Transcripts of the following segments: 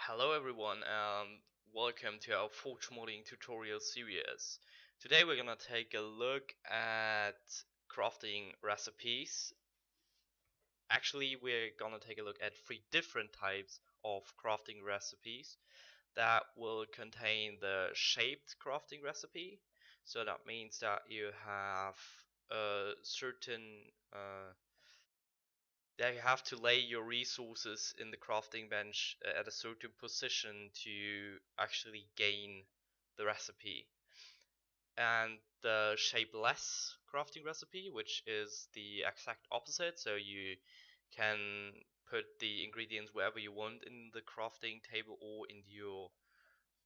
Hello everyone and welcome to our Forge modding tutorial series. Today we're gonna take a look at crafting recipes. Actually, we're gonna take a look at 3 different types of crafting recipes that will contain the shaped crafting recipe. So that means that you have a certain you have to lay your resources in the crafting bench at a certain position to actually gain the recipe. And the shapeless crafting recipe, which is the exact opposite, so you can put the ingredients wherever you want in the crafting table or in your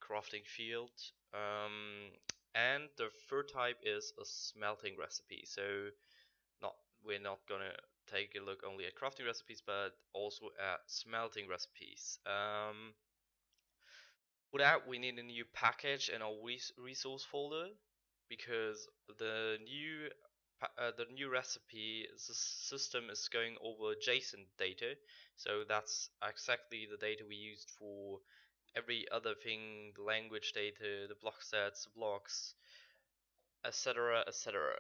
crafting field. And the third type is a smelting recipe. So not we're not gonna take a look only at crafting recipes, but also at smelting recipes. For that, we need a new package in our resource folder because the new recipe system is going over JSON data, so that's exactly the data we used for every other thing: the language data, the block sets, the blocks, etc., etc.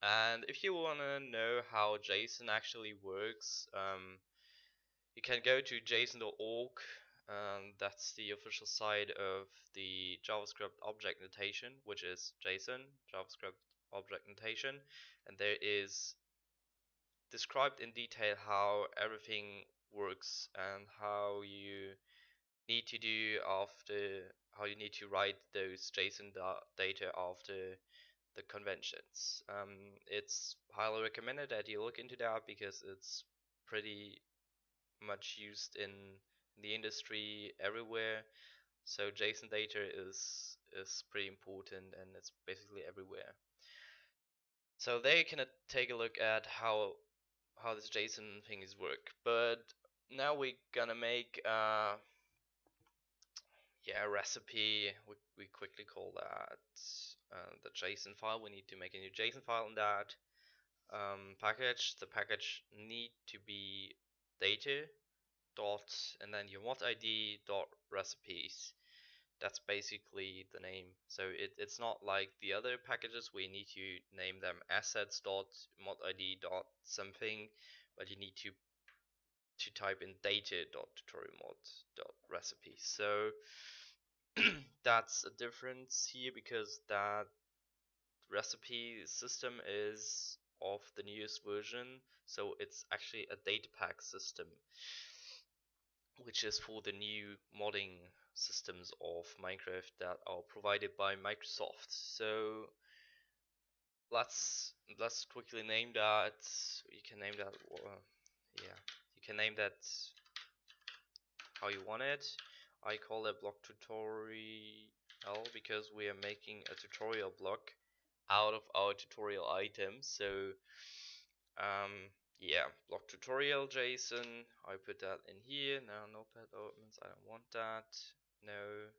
And if you want to know how JSON actually works, you can go to json.org. That's the official site of the JavaScript object notation, which is JSON, JavaScript object notation, and there is described in detail how everything works and how you need to do after how you need to write those JSON data after the conventions. It's highly recommended that you look into that because it's pretty much used in the industry everywhere. So JSON data is pretty important and it's basically everywhere. So there you can take a look at how this JSON thing is work. But now we're gonna make a recipe. We quickly call that the JSON file. We need to make a new JSON file on that package. The package need to be data dot and then your mod ID dot recipes. That's basically the name. So it's not like the other packages where you need to name them assets dot mod ID dot something, but you need to type in data dot tutorial mod dot recipes. So that's a difference here because that recipe system is of the newest version, so it's actually a Datapacks system, which is for the new modding systems of Minecraft that are provided by Microsoft. So let's quickly name that. You can name that. Yeah, you can name that how you want it. I call it block tutorial because we are making a tutorial block out of our tutorial items. So yeah, block tutorial JSON. I put that in here. Now notepad opens. I don't want that. No.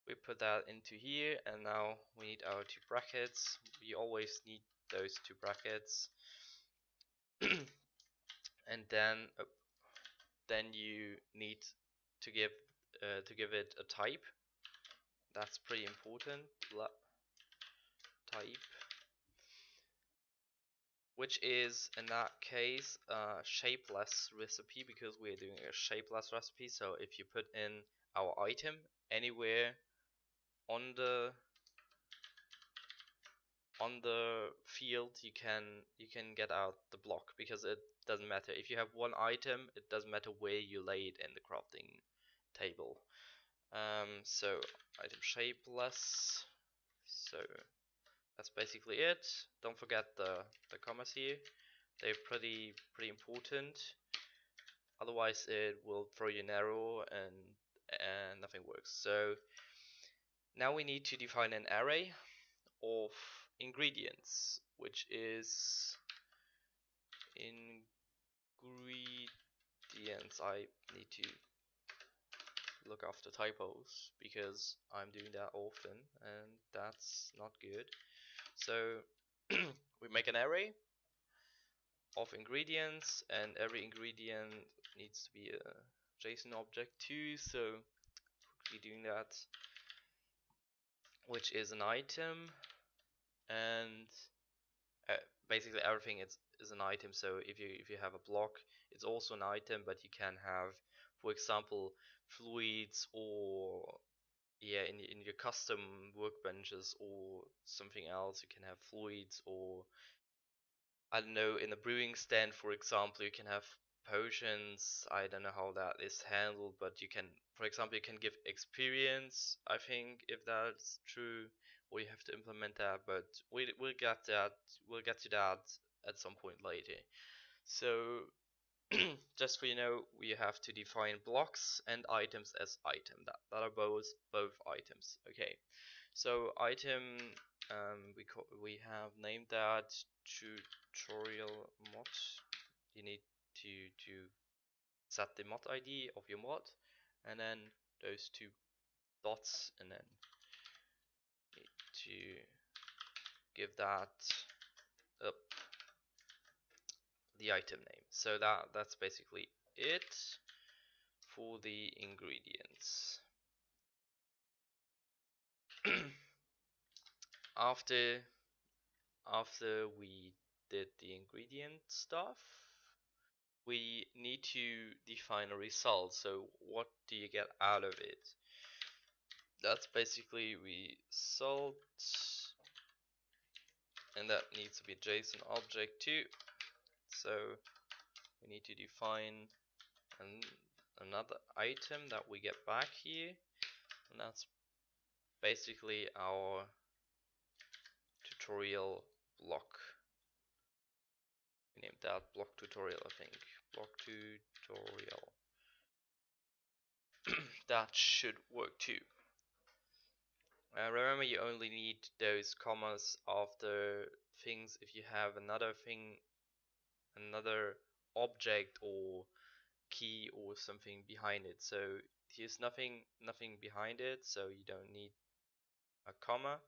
We put that into here, and now we need our 2 brackets. We always need those 2 brackets. And then you need to give it a type. That's pretty important. Type, which is in that case a shapeless recipe because we're doing a shapeless recipe. So if you put in our item anywhere on the field, you can get out the block because it doesn't matter if you have one item. It doesn't matter where you lay it in the crafting table. So item shapeless. So that's basically it. Don't forget the commas here. They're pretty important. Otherwise, it will throw you an error and nothing works. So now we need to define an array of ingredients, which is ingredients. I need to look after typos because I'm doing that often and that's not good. So we make an array of ingredients, and every ingredient needs to be a JSON object too, so quickly doing that, which is an item, and basically everything is an item. So if you have a block, it's also an item, but you can have, for example, fluids, or yeah, in your custom workbenches or something else, you can have fluids, or I don't know, in a brewing stand, for example, you can have potions. I don't know how that is handled, but you can, for example, you can give experience, I think, if that's true, or you have to implement that, but we'll get that, we'll get to that at some point later. So just so you know, we have to define blocks and items as item, that are both items. Okay, so item, we have named that tutorial mod. You need to set the mod ID of your mod, and then those two dots, and then need to give that up the item name. So that's basically it for the ingredients. after we did the ingredient stuff, we need to define a result. So what do you get out of it? That's basically result, and that needs to be JSON object too. So we need to define another item that we get back here, and that's basically our tutorial block. We named that block tutorial, I think. Block tutorial. That should work too. Remember, you only need those commas after things if you have another thing, another object or key or something behind it. So here's nothing behind it, so you don't need a comma.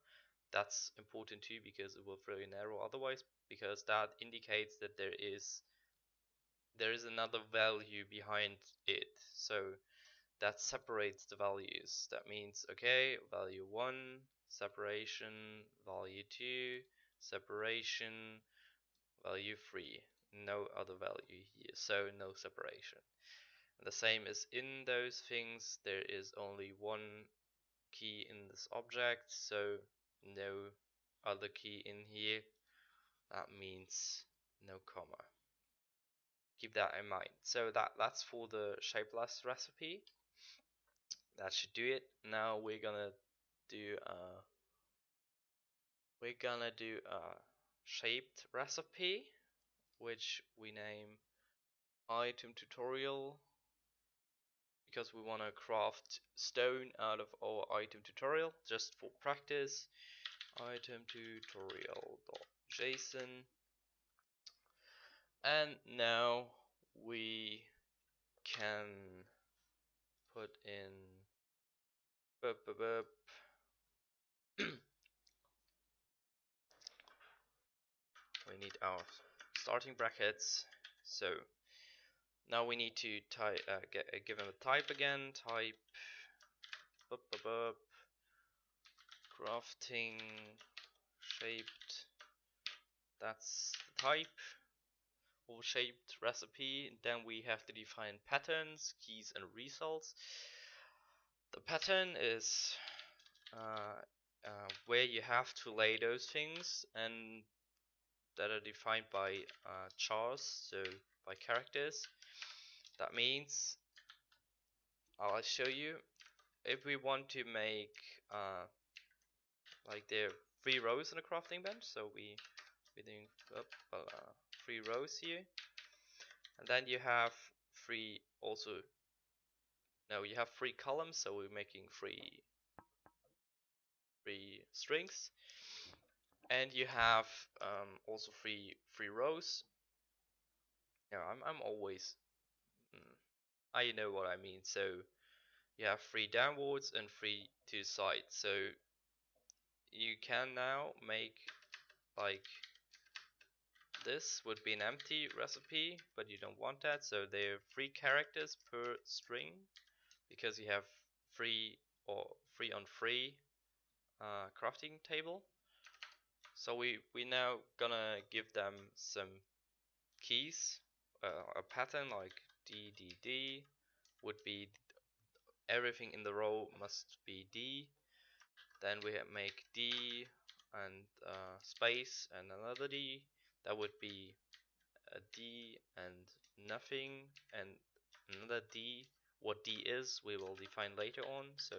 That's important too, because it will throw an error otherwise, because that indicates that there is another value behind it. So that separates the values. That means, okay, value 1, separation, value 2, separation, value 3. No other value here, so no separation. And the same is in those things, there is only one key in this object, so no other key in here. That means no comma. Keep that in mind. So that's for the shapeless recipe. That should do it. Now we're gonna do a shaped recipe, which we name item tutorial, because we want to craft stone out of our item tutorial just for practice. Item tutorial.json, and now we can put in we need our starting brackets. So now we need to type, give them a type again. Type crafting shaped. That's the type of shaped recipe. Then we have to define patterns, keys, and results. The pattern is where you have to lay those things, and that are defined by chars, so by characters. That means, I'll show you, if we want to make like there are 3 rows in a crafting bench, so we're doing 3 rows here, and then you have 3 also, no, you have 3 columns, so we're making 3 strings, and you have also 3 rows. Yeah, I'm always I know what I mean. So you have 3 downwards and 3 to the side. So you can now make like this would be an empty recipe, but you don't want that, so they're 3 characters per string, because you have free or free on free crafting table. So we now gonna give them some keys, a pattern like DDD would be everything in the row must be D. Then we make D and space and another D. That would be a D and nothing and another D. What D is we will define later on, so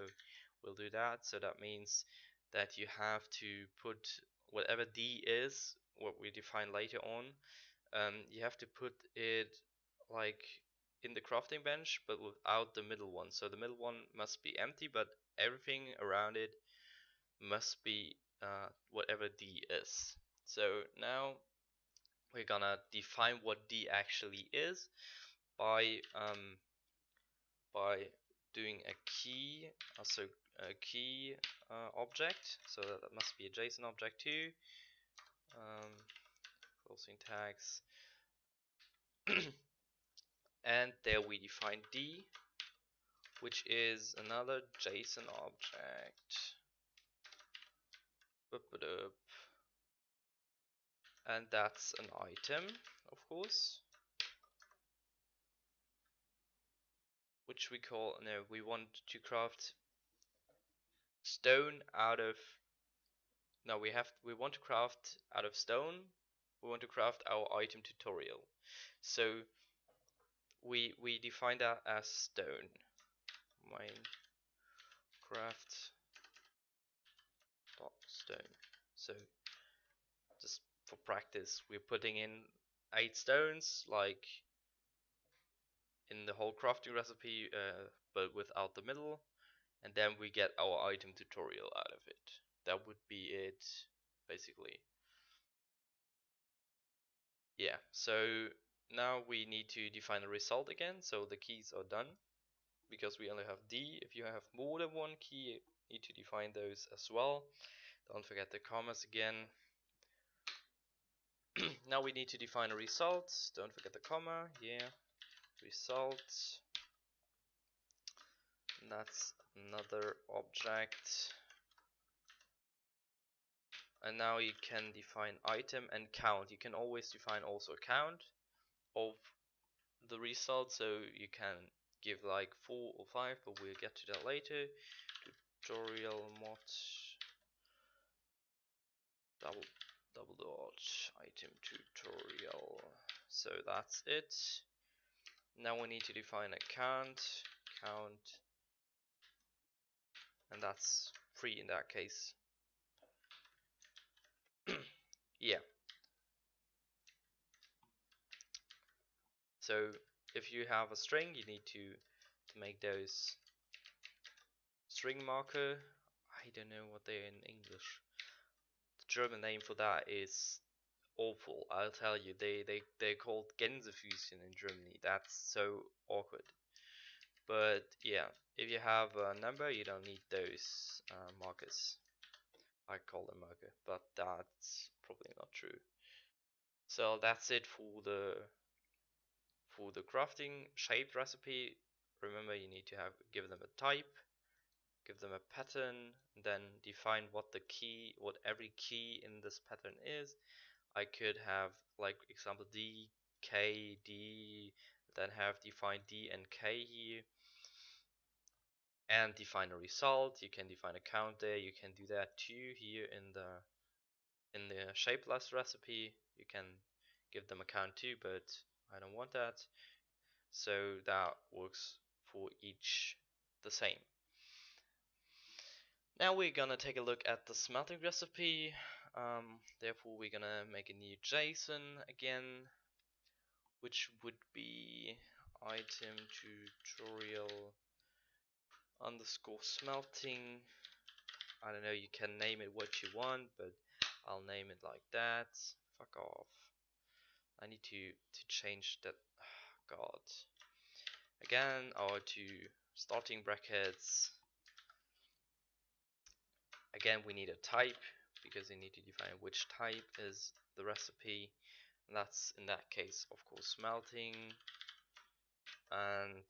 we'll do that. So that means that you have to put whatever D is, what we define later on, you have to put it like in the crafting bench but without the middle one. So the middle one must be empty, but everything around it must be whatever D is. So now we're gonna define what D actually is by doing a key, also a key object. So that must be a JSON object too. Closing tags. And there we define D, which is another JSON object. And that's an item, of course, which we call, no, we want to craft stone out of, no, we want to craft out of stone, we want to craft our item tutorial. So we define that as stone. Minecraft dot stone. So just for practice, we're putting in 8 stones, like in the whole crafting recipe, but without the middle, and then we get our item tutorial out of it. That would be it, basically. Yeah, so now we need to define a result again, so the keys are done, because we only have D. If you have more than one key, you need to define those as well. Don't forget the commas again. Now we need to define a result. Don't forget the comma. Yeah, result. And that's another object. And now you can define item and count. You can always define also count of the result, so you can give like 4 or 5, but we'll get to that later. Tutorial mod double dot item tutorial. So that's it. Now we need to define a count, and that's 3 in that case. Yeah. So if you have a string, you need to make those string marker. I don't know what they're in English. The German name for that is awful. I'll tell you, they're called Gänsefüßchen in Germany. That's so awkward. But yeah, if you have a number, you don't need those markers. I call them marker, but that's probably not true. So that's it for the crafting shaped recipe. Remember, you need to give them a type, give them a pattern, then define what every key in this pattern is. I could have, like, example D, K, D, then have defined D and K here, and define a result. You can define a count there. You can do that too here in the shapeless recipe. You can give them a count too, but I don't want that. So that works for each the same. Now we're gonna take a look at the smelting recipe. Therefore we're gonna make a new JSON again, which would be item tutorial underscore smelting. I don't know, you can name it what you want, but I'll name it like that. Fuck off. I need to change that. God. Again, or to starting brackets. Again, we need a type, because we need to define which type is the recipe. And that's in that case, of course, smelting. And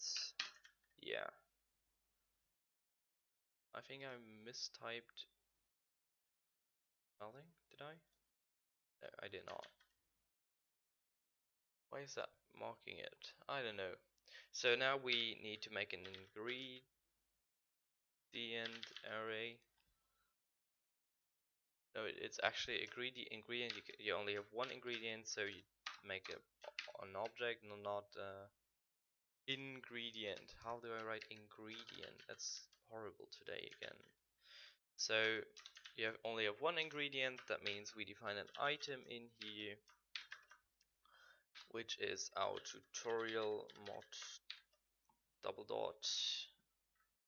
yeah, I think I mistyped smelting. Did I? No, I did not. Why is that marking it? I don't know. So now we need to make an ingredient array. No, it's actually ingredient. You only have one ingredient, so you make an object, no, not ingredient. How do I write ingredient? That's horrible today again. So you only have one ingredient. That means we define an item in here, which is our tutorial mod double dot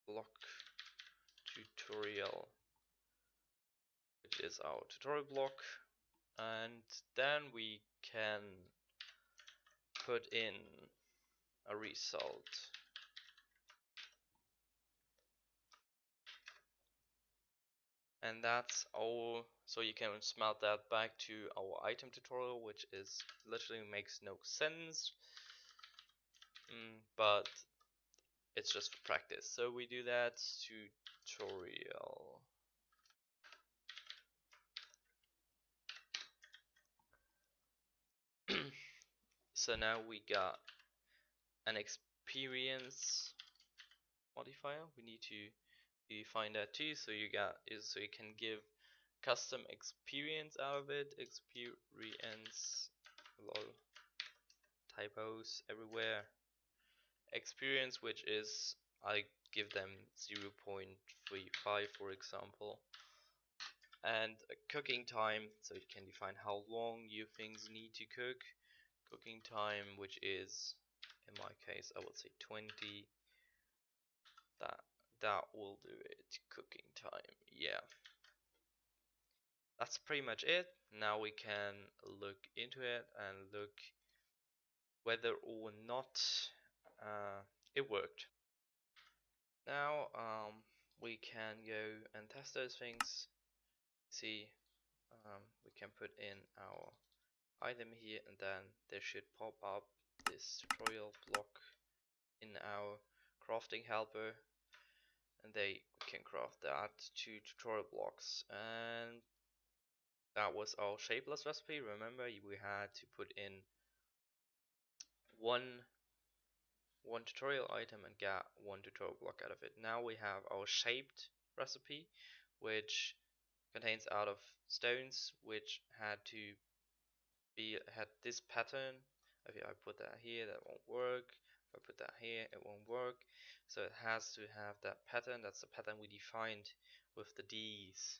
block tutorial, which is our tutorial block, and then we can put in a result. And that's all. So you can smelt that back to our item tutorial, which is literally makes no sense, but it's just for practice. So we do that tutorial. So now we got an experience modifier. We need to define that too. So you can give custom experience out of it. Experience, lol, typos everywhere. Experience, which is I give them 0.35 for example, and a cooking time, so you can define how long your things need to cook. Cooking time, which is in my case I would say 20. That will do it. Cooking time, yeah. That's pretty much it. Now we can look into it and look whether or not it worked. Now we can go and test those things. See, we can put in our item here, and then there should pop up this tutorial block in our crafting helper, and we can craft that to tutorial blocks. And that was our shapeless recipe. Remember, we had to put in one tutorial item and get one tutorial block out of it. Now we have our shaped recipe, which contains out of stones, which had this pattern. If I put that here, that won't work. If I put that here, it won't work. So it has to have that pattern. That's the pattern we defined with the D's.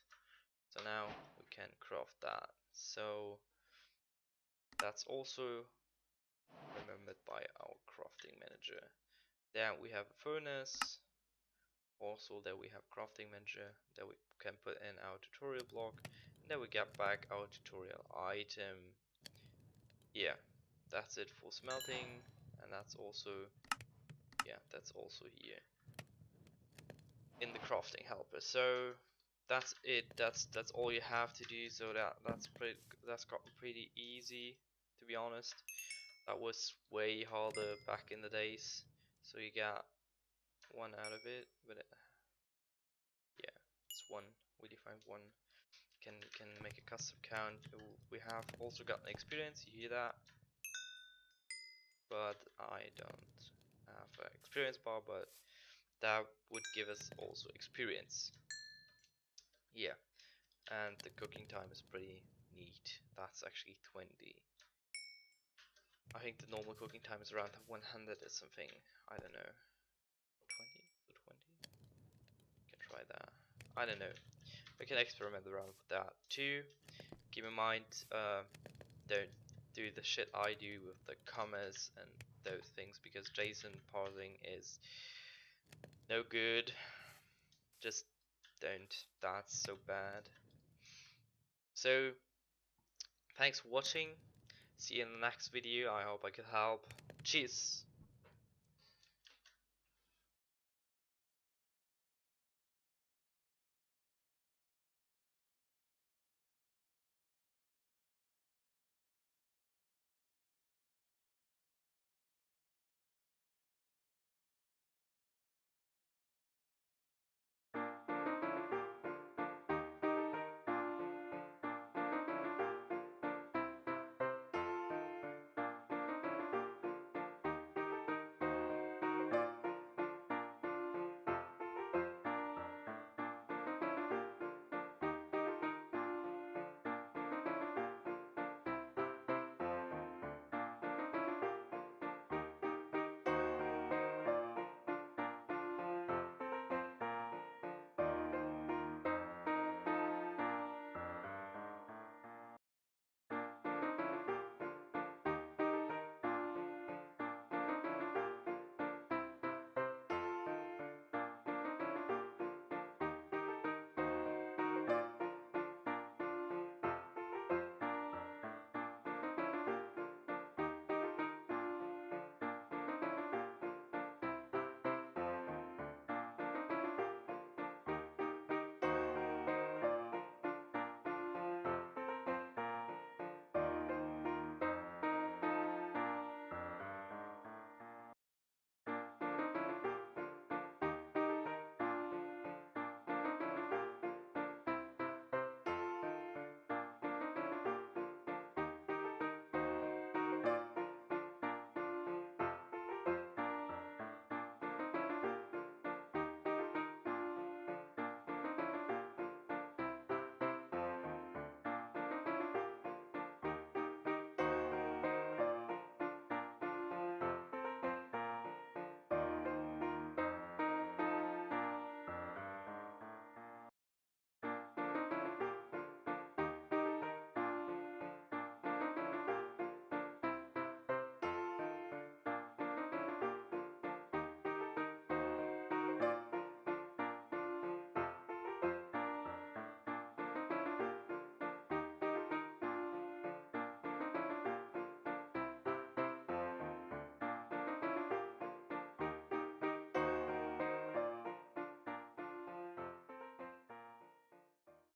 So now we can craft that. So that's also remembered by our crafting manager. Then we have a furnace. Also there we have crafting manager that we can put in our tutorial block. And then we get back our tutorial item. Yeah, that's it for smelting, and that's also here in the crafting helper. So that's it. That's all you have to do. So that's gotten pretty easy, to be honest. That was way harder back in the days. So you got one out of it, but yeah, it's one. We define one. Can make a custom count. We have also got an experience. You hear that? But I don't have an experience bar, but that would give us also experience. Yeah, and the cooking time is pretty neat. That's actually 20. I think the normal cooking time is around 100 or something. I don't know. 20? 20? Can try that. I don't know. We can experiment around with that too. Keep in mind, don't do the shit I do with the commas and those things, because JSON parsing is no good. Just don't. That's so bad. So thanks for watching. See you in the next video. I hope I could help. Cheers.